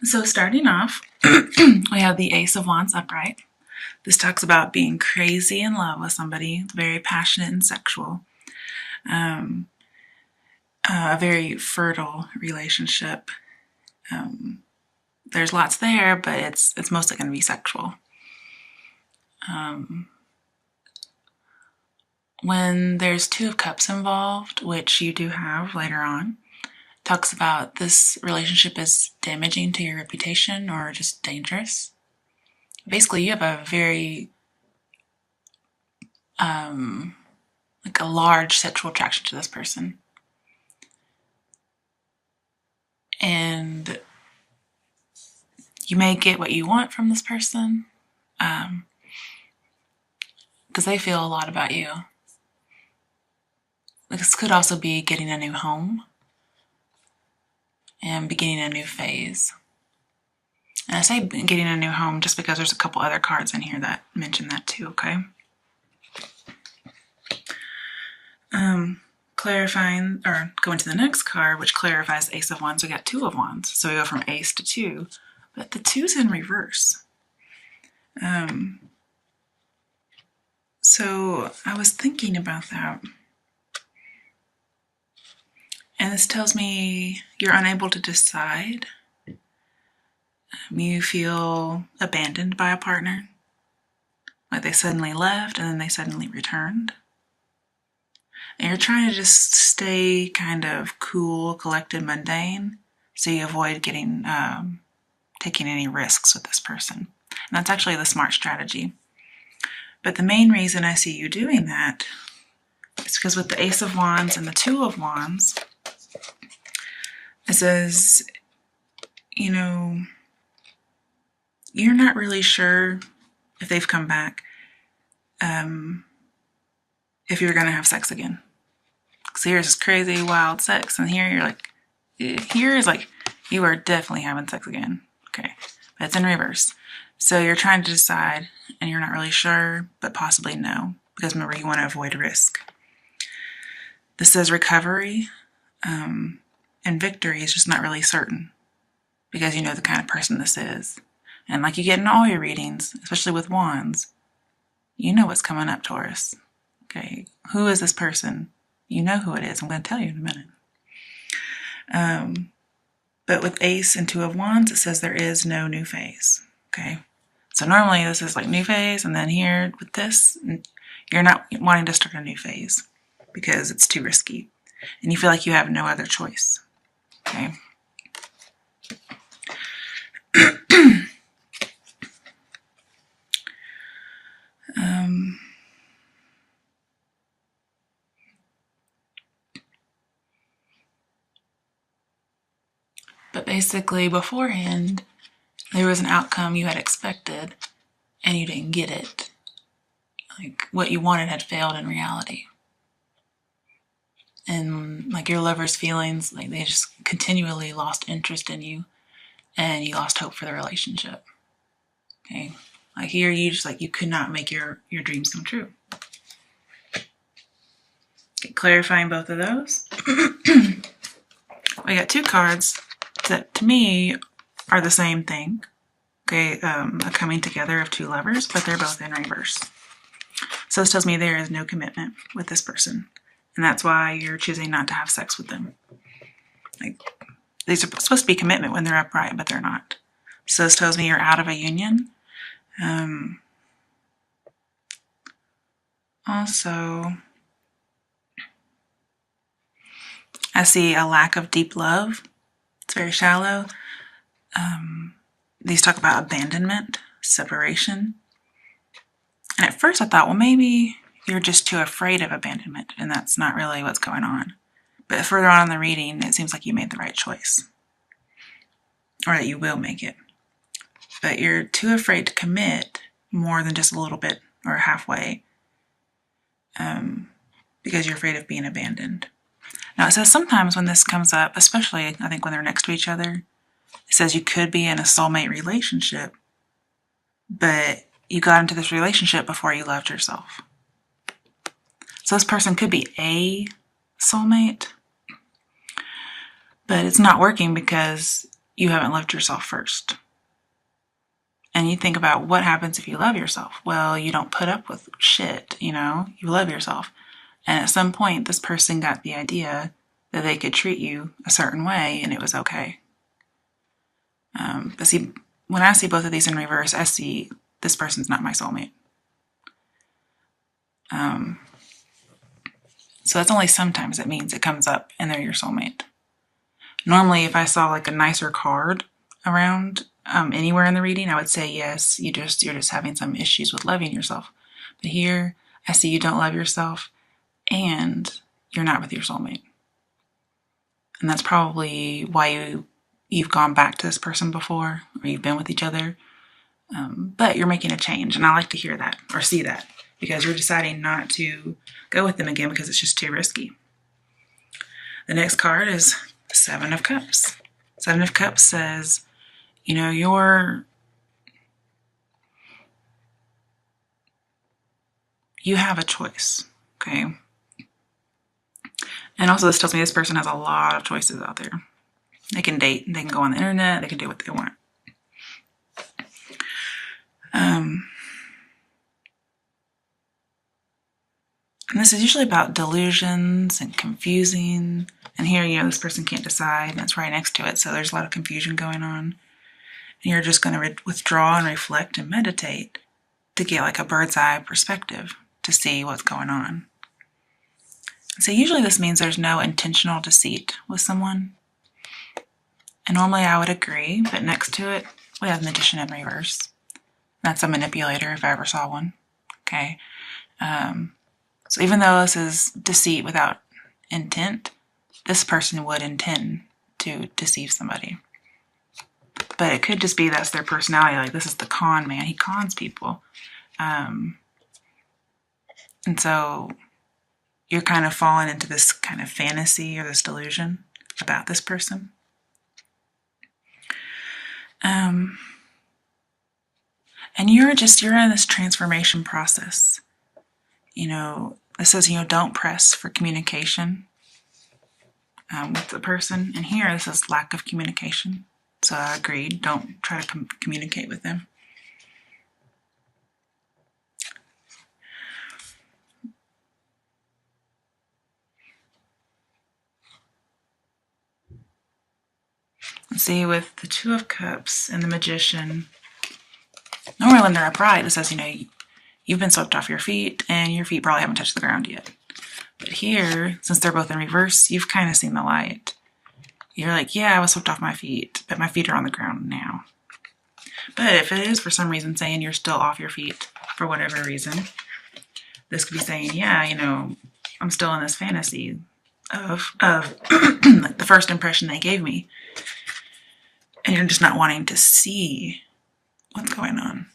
So starting off, we have the Ace of Wands upright. This talks about being crazy in love with somebody, very passionate and sexual, um, a very fertile relationship. There's lots there, but it's mostly going to be sexual. When there's Two of Cups involved, which you do have later on, talks about this relationship is damaging to your reputation or just dangerous. Basically, you have a very like a large sexual attraction to this person, and you may get what you want from this person because they feel a lot about you. This could also be getting a new home and beginning a new phase. And I say getting a new home just because there's a couple other cards in here that mention that too, okay? Clarifying, or going to the next card, which clarifies Ace of Wands, we got Two of Wands. So we go from Ace to Two, but the Two's in reverse. So I was thinking about that. And this tells me you're unable to decide. You feel abandoned by a partner. Like they suddenly left and then they suddenly returned. And you're trying to just stay kind of cool, collected, mundane, so you avoid getting taking any risks with this person. And that's actually the smart strategy. But the main reason I see you doing that is because with the Ace of Wands and the Two of Wands, it says, you know, you're not really sure if they've come back, if you're going to have sex again. So here's this crazy, wild sex, and here you're like, here is like, you are definitely having sex again. Okay, but it's in reverse. So you're trying to decide, and you're not really sure, but possibly no, because remember, you want to avoid risk. This says recovery, and victory is just not really certain, because you know the kind of person this is. And like you get in all your readings, especially with wands, you know what's coming up, Taurus. Okay, who is this person? You know who it is. I'm going to tell you in a minute. But with Ace and Two of Wands, it says there is no new phase. Okay, so normally this is like new phase, and then here with this, you're not wanting to start a new phase because it's too risky, and you feel like you have no other choice. Okay. But basically, beforehand, there was an outcome you had expected, and you didn't get it. Like, what you wanted had failed in reality. And, like, your lover's feelings, like, they just continually lost interest in you, and you lost hope for the relationship. Okay? Like, here, you just, like, you could not make your dreams come true. Okay, clarifying both of those. We got two cards that to me are the same thing. Okay, a coming together of two lovers, but they're both in reverse. So this tells me there is no commitment with this person, and that's why you're choosing not to have sex with them. Like, these are supposed to be commitment when they're upright, but they're not. So this tells me you're out of a union. Also, I see a lack of deep love. It's very shallow. These talk about abandonment, separation. And at first I thought, well, maybe you're just too afraid of abandonment, and that's not really what's going on. But further on in the reading, it seems like you made the right choice. Or that you will make it. But you're too afraid to commit more than just a little bit or halfway. Because you're afraid of being abandoned. Now it says sometimes when this comes up, especially I think when they're next to each other, it says you could be in a soulmate relationship, but you got into this relationship before you loved yourself. So this person could be a soulmate, but it's not working because you haven't loved yourself first. And you think about what happens if you love yourself. Well, you don't put up with shit, you love yourself. And at some point, this person got the idea that they could treat you a certain way and it was okay. But see, when I see both of these in reverse, I see this person's not my soulmate. So that's only sometimes it means it comes up and they're your soulmate. Normally, if I saw like a nicer card around anywhere in the reading, I would say yes, you're just having some issues with loving yourself. But here, I see you don't love yourself and you're not with your soulmate. And that's probably why you've gone back to this person before, or you've been with each other. But you're making a change, and I like to hear that or see that, because you're deciding not to go with them again because it's just too risky. The next card is the Seven of Cups. Seven of Cups says, you have a choice, okay? And also this tells me this person has a lot of choices out there. They can date, they can go on the internet, they can do what they want. And this is usually about delusions and confusing. And here, this person can't decide, and it's right next to it, so there's a lot of confusion going on. And you're just going to withdraw and reflect and meditate to get like a bird's eye perspective to see what's going on. So usually this means there's no intentional deceit with someone. And normally I would agree, but next to it, we have Magician in reverse. That's a manipulator if I ever saw one. Okay. So even though this is deceit without intent, this person would intend to deceive somebody. But it could just be that's their personality. Like, this is the con man. He cons people. And so you're kind of falling into this kind of fantasy or this delusion about this person. And you're in this transformation process. It says, don't press for communication with the person. And here, this is lack of communication. So I agreed. Don't try to communicate with them. Let's see, with the Two of Cups and the Magician, normally when they're upright, it says, you've been swept off your feet and your feet probably haven't touched the ground yet. But here, since they're both in reverse, you've kind of seen the light. You're like, yeah, I was swept off my feet, but my feet are on the ground now. But if it is for some reason saying you're still off your feet for whatever reason, this could be saying, yeah, I'm still in this fantasy of like the first impression they gave me. And you're just not wanting to see what's going on.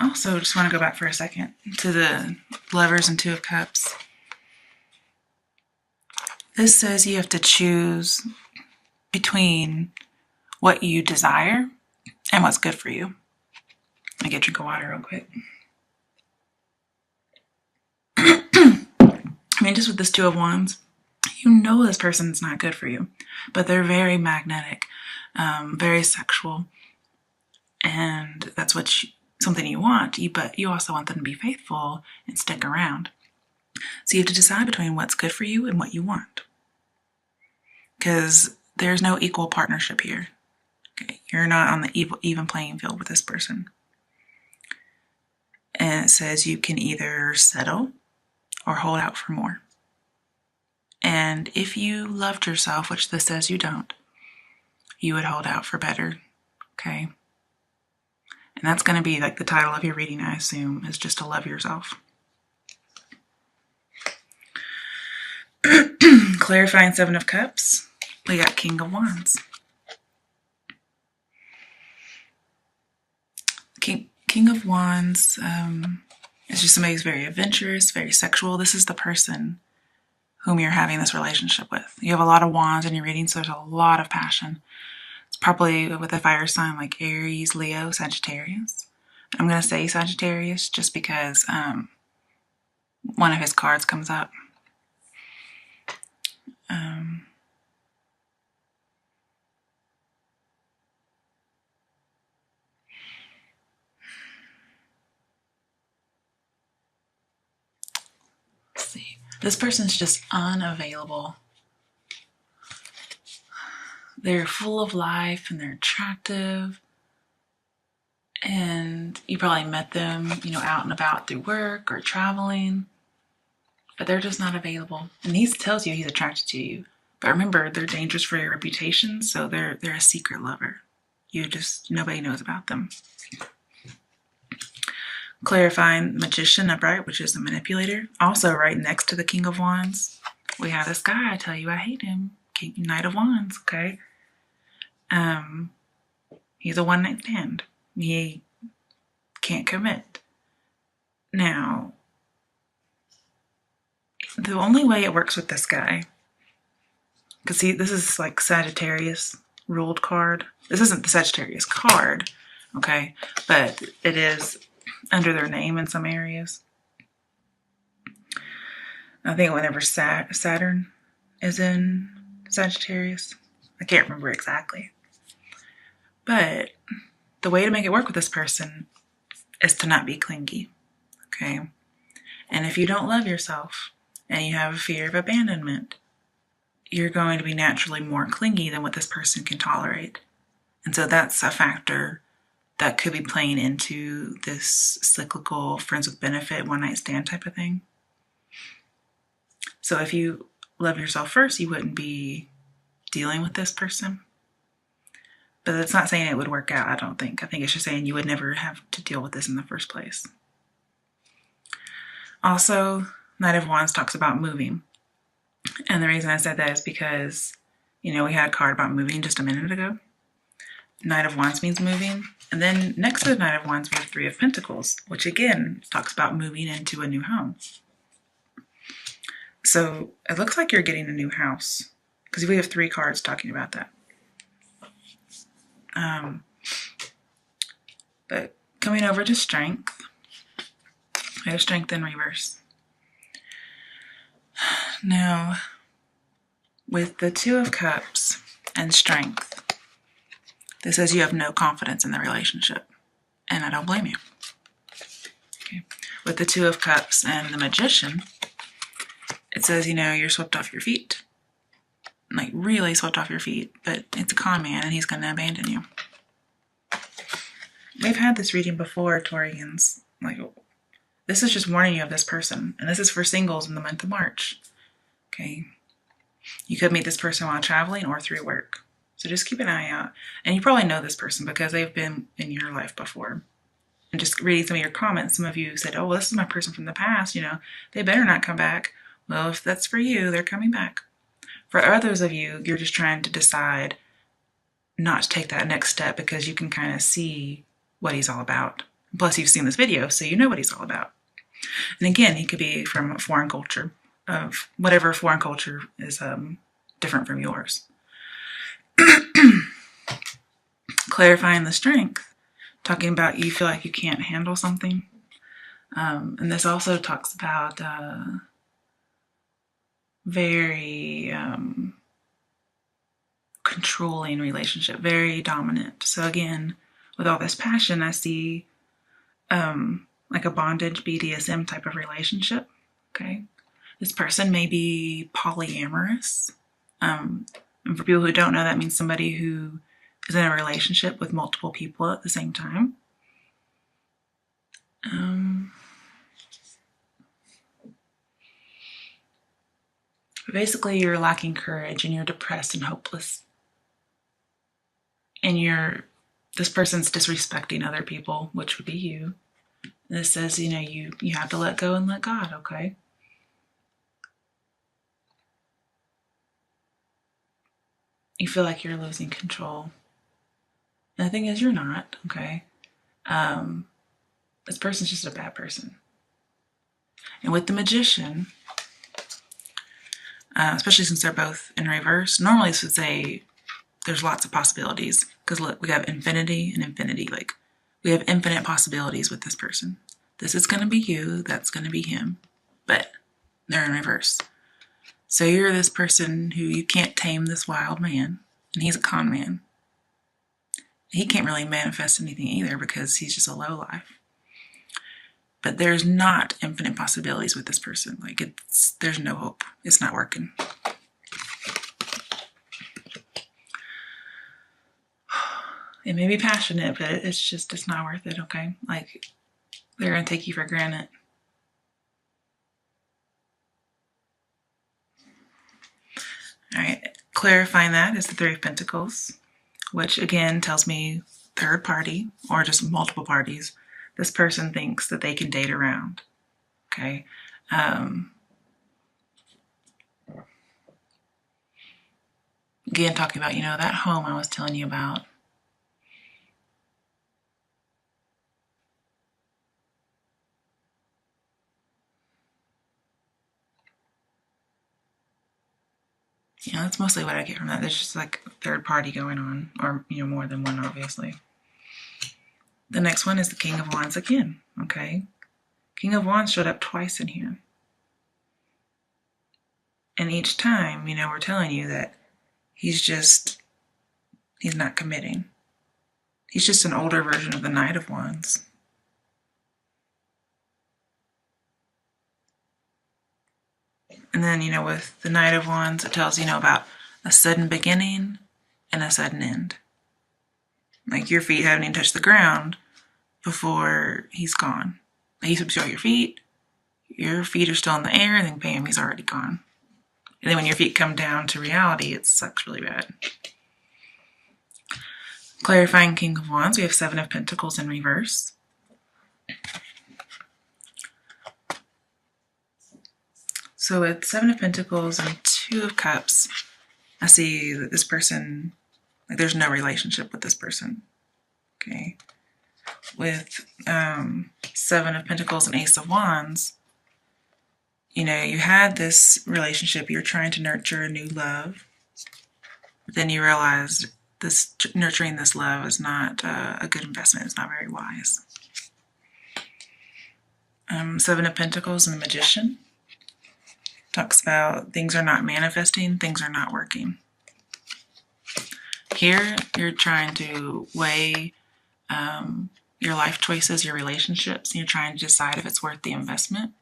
Also, just want to go back for a second to the Lovers and Two of Cups. This says you have to choose between what you desire and what's good for you. Let me get a drink of water real quick. Just with this Two of Wands, this person's not good for you, but they're very magnetic, very sexual, and that's something you want, but you also want them to be faithful and stick around. So you have to decide between what's good for you and what you want, because there's no equal partnership here. Okay, you're not on the even playing field with this person. And it says you can either settle or hold out for more. And if you loved yourself, which this says you don't, you would hold out for better, okay? And that's going to be like the title of your reading, I assume, is just to love yourself. Clarifying Seven of Cups, we got King of Wands. King of Wands is just somebody who's very adventurous, very sexual. This is the person whom you're having this relationship with. You have a lot of wands in your reading, so there's a lot of passion. It's probably with a fire sign like Aries, Leo, Sagittarius. I'm going to say Sagittarius just because one of his cards comes up. This person's just unavailable. They're full of life and they're attractive. And you probably met them, out and about through work or traveling. But they're just not available. And he tells you he's attracted to you. But remember, they're dangerous for your reputation, so they're a secret lover. Nobody knows about them. Clarifying Magician upright, which is the manipulator. Also right next to the King of Wands, we have this guy. I tell you, I hate him. Knight of Wands, okay? He's a one-night stand. He can't commit. Now, the only way it works with this guy, because this is like Sagittarius ruled card. This isn't the Sagittarius card, okay? But it is under their name in some areas. I think whenever Saturn is in Sagittarius, I can't remember exactly. But the way to make it work with this person is to not be clingy, okay? And if you don't love yourself and you have a fear of abandonment, you're going to be naturally more clingy than what this person can tolerate. And so that's a factor that could be playing into this cyclical friends with benefit, one-night stand type of thing. So if you love yourself first, you wouldn't be dealing with this person. But that's not saying it would work out, I don't think. I think it's just saying you would never have to deal with this in the first place. Also, Knight of Wands talks about moving. And the reason I said that is because, we had a card about moving just a minute ago. Knight of Wands means moving. And then next to the Knight of Wands, we have Three of Pentacles, which again talks about moving into a new home. So it looks like you're getting a new house because we have 3 cards talking about that. But coming over to strength, we have strength in reverse. Now, with the Two of Cups and strength, this says you have no confidence in the relationship. And I don't blame you. Okay. With the Two of Cups and the Magician, it says, you're swept off your feet. Like, really swept off your feet. But it's a con man, and he's going to abandon you. We've had this reading before, Taurians. Like, this is just warning you of this person. And this is for singles in the month of March. Okay? You could meet this person while traveling or through work. So just keep an eye out. And you probably know this person because they've been in your life before. And just reading some of your comments, some of you said, oh, well, this is my person from the past. They better not come back. Well, if that's for you, they're coming back. For others of you, you're just trying to decide not to take that next step because you can kind of see what he's all about. Plus, you've seen this video, so you know what he's all about. And again, he could be from a foreign culture, of whatever foreign culture is different from yours. Clarifying the strength, talking about you feel like you can't handle something. And this also talks about very controlling relationship, very dominant. So again, with all this passion, I see like a bondage BDSM type of relationship. Okay, this person may be polyamorous. And for people who don't know, that means somebody who is in a relationship with multiple people at the same time. Basically, you're lacking courage and you're depressed and hopeless. And this person's disrespecting other people, which would be you. And this says, you have to let go and let God, okay? You feel like you're losing control. And the thing is, you're not, okay? This person's just a bad person. And with the Magician, especially since they're both in reverse, normally this would say there's lots of possibilities. Because look, we have infinity and infinity. Like, we have infinite possibilities with this person. This is going to be you, that's going to be him. But they're in reverse. So you're this person who you can't tame this wild man. And he's a con man. He can't really manifest anything either because he's just a lowlife. But there's not infinite possibilities with this person. Like, there's no hope. It's not working. It may be passionate, but it's not worth it, okay? Like, they're going to take you for granted. All right, clarifying that is the Three of Pentacles, which again tells me third party or just multiple parties. This person thinks that they can date around, okay? Again, talking about, that home I was telling you about. That's mostly what I get from that. There's just like a third party going on, or, more than one, obviously. The next one is the King of Wands again, okay? King of Wands showed up twice in here. And each time, we're telling you that he's not committing. He's just an older version of the Knight of Wands. And then, with the Knight of Wands, it tells, about a sudden beginning and a sudden end. Like, your feet haven't even touched the ground before he's gone. Like, he's supposed to show your feet are still in the air, and then bam, he's already gone. And then when your feet come down to reality, it sucks really bad. Clarifying King of Wands, we have Seven of Pentacles in reverse. So with Seven of Pentacles and Two of Cups, I see that this person, like, there's no relationship with this person, okay? With Seven of Pentacles and Ace of Wands, you had this relationship, you're trying to nurture a new love, but then you realized nurturing this love is not a good investment. It's not very wise. Seven of Pentacles and the Magician talks about things are not manifesting, things are not working. Here, you're trying to weigh your life choices, your relationships, and you're trying to decide if it's worth the investment.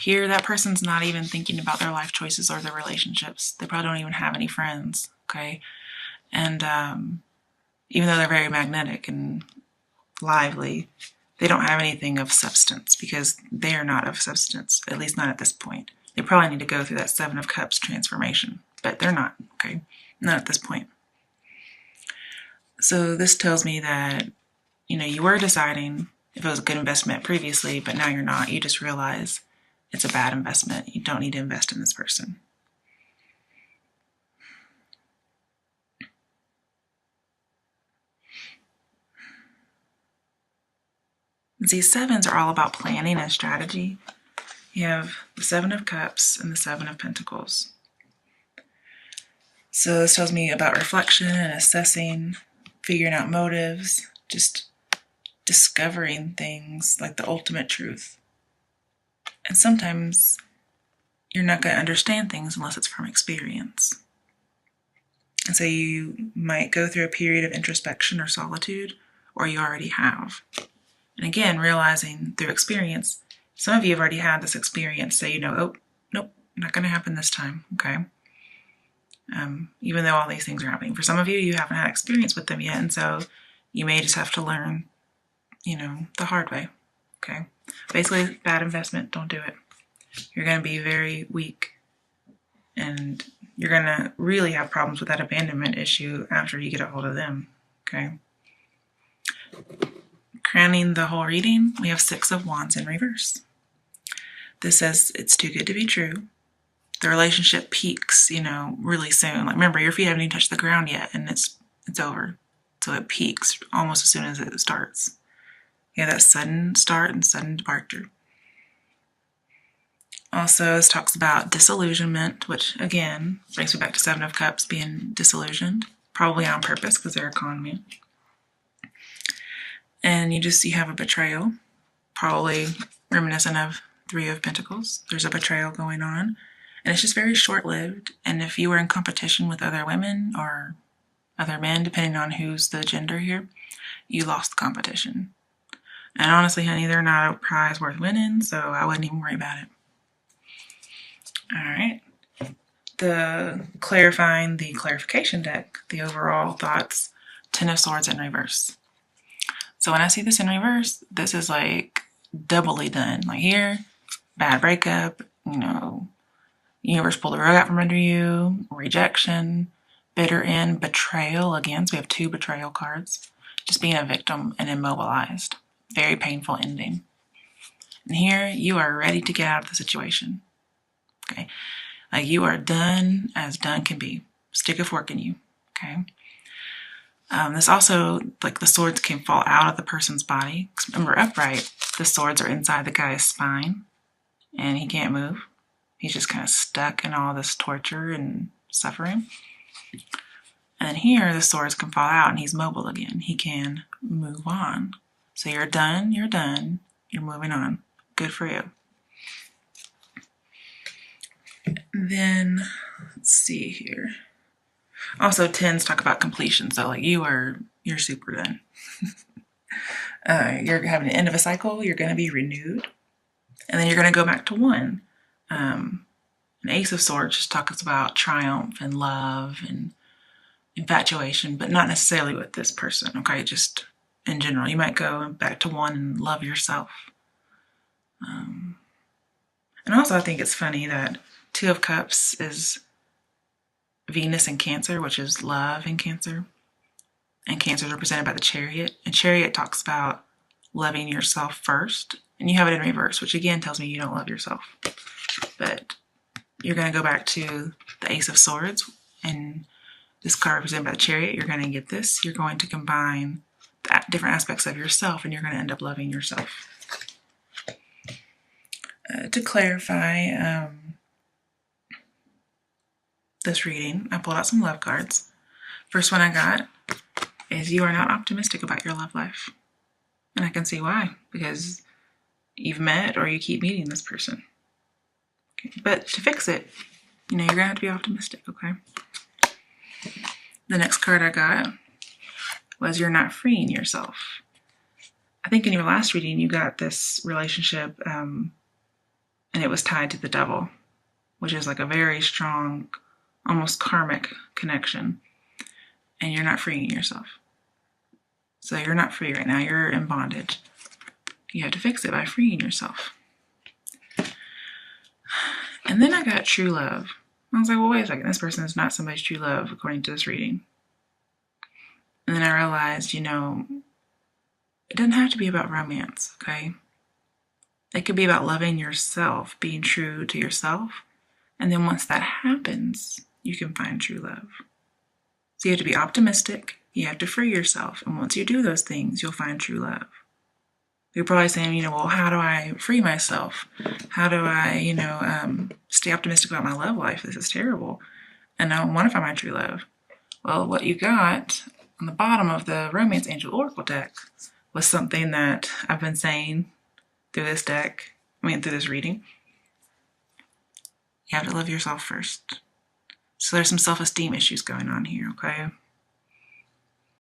Here, that person's not even thinking about their life choices or their relationships. They probably don't even have any friends, okay? And even though they're very magnetic and lively, they don't have anything of substance because they are not of substance, at least not at this point. They probably need to go through that Seven of Cups transformation, but they're not, okay? Not at this point. So this tells me that, you were deciding if it was a good investment previously, but now you're not. You just realize it's a bad investment. You don't need to invest in this person. These sevens are all about planning and strategy. You have the Seven of Cups and the Seven of Pentacles. So this tells me about reflection and assessing, figuring out motives, just discovering things like the ultimate truth. And sometimes you're not going to understand things unless it's from experience. And so you might go through a period of introspection or solitude, or you already have. And again, realizing through experience, some of you have already had this experience, so oh, nope, not going to happen this time, okay? Even though all these things are happening. For some of you, you haven't had experience with them yet, and so you may just have to learn, the hard way, okay? Basically, bad investment, don't do it. You're going to be very weak, and you're going to really have problems with that abandonment issue after you get a hold of them, okay? Crowning the whole reading, we have Six of Wands in reverse. This says it's too good to be true. The relationship peaks, really soon. Like, remember, your feet haven't even touched the ground yet, and it's over. So it peaks almost as soon as it starts. You have that sudden start and sudden departure. Also, this talks about disillusionment, which, again, brings me back to Seven of Cups, being disillusioned, probably on purpose because they're a con man. And you have a betrayal, probably reminiscent of Three of Pentacles. There's a betrayal going on, and it's just very short-lived. And if you were in competition with other women or other men, depending on who's the gender here, you lost the competition. And honestly, honey, they're not a prize worth winning, so I wouldn't even worry about it. All right. The clarification deck, the overall thoughts, 10 of Swords in reverse. So when I see this in reverse, this is like doubly done. Like here, bad breakup, you know, universe pulled the rug out from under you, rejection, bitter end, betrayal again. So we have 2 betrayal cards. Just being a victim and immobilized. Very painful ending. And here you are ready to get out of the situation. Okay. Like you are done as done can be. Stick a fork in you. Okay. This also, like the swords can fall out of the person's body. Remember, upright, the swords are inside the guy's spine and he can't move. He's just kind of stuck in all this torture and suffering. And then here, the swords can fall out and he's mobile again. He can move on. So you're done, you're moving on. Good for you. Then, let's see here. Also, 10s talk about completion. So like you're super done. You're having an end of a cycle. You're going to be renewed. And then you're going to go back to 1. An Ace of Swords just talks about triumph and love and infatuation, but not necessarily with this person, okay? Just in general. You might go back to 1 and love yourself. And also I think it's funny that 2 of Cups is Venus in Cancer, which is love in Cancer. And Cancer is represented by the Chariot. And Chariot talks about loving yourself first. And you have it in reverse, which again tells me you don't love yourself. But you're going to go back to the Ace of Swords. And this card represented by the Chariot, you're going to get this. You're going to combine the different aspects of yourself and you're going to end up loving yourself. To clarify this reading, I pulled out some love cards. First one I got is you are not optimistic about your love life. And I can see why, because you've met or you keep meeting this person. Okay. But to fix it, you're going to have to be optimistic, okay? The next card I got was you're not freeing yourself. I think in your last reading you got this relationship and it was tied to the devil, which is like a very strong, almost karmic connection. And you're not freeing yourself. So you're not free right now. You're in bondage. You have to fix it by freeing yourself. And then I got true love. I was like, well, wait a second. This person is not somebody's true love according to this reading. And then I realized, it doesn't have to be about romance, okay? It could be about loving yourself, being true to yourself. And then once that happens, you can find true love. So you have to be optimistic. You have to free yourself. And once you do those things, you'll find true love. You're probably saying, well, how do I free myself? How do I, stay optimistic about my love life? This is terrible. And I want to find my true love. Well, what you got on the bottom of the Romance Angel Oracle deck was something that I've been saying through this through this reading. You have to love yourself first. So there's some self-esteem issues going on here, okay?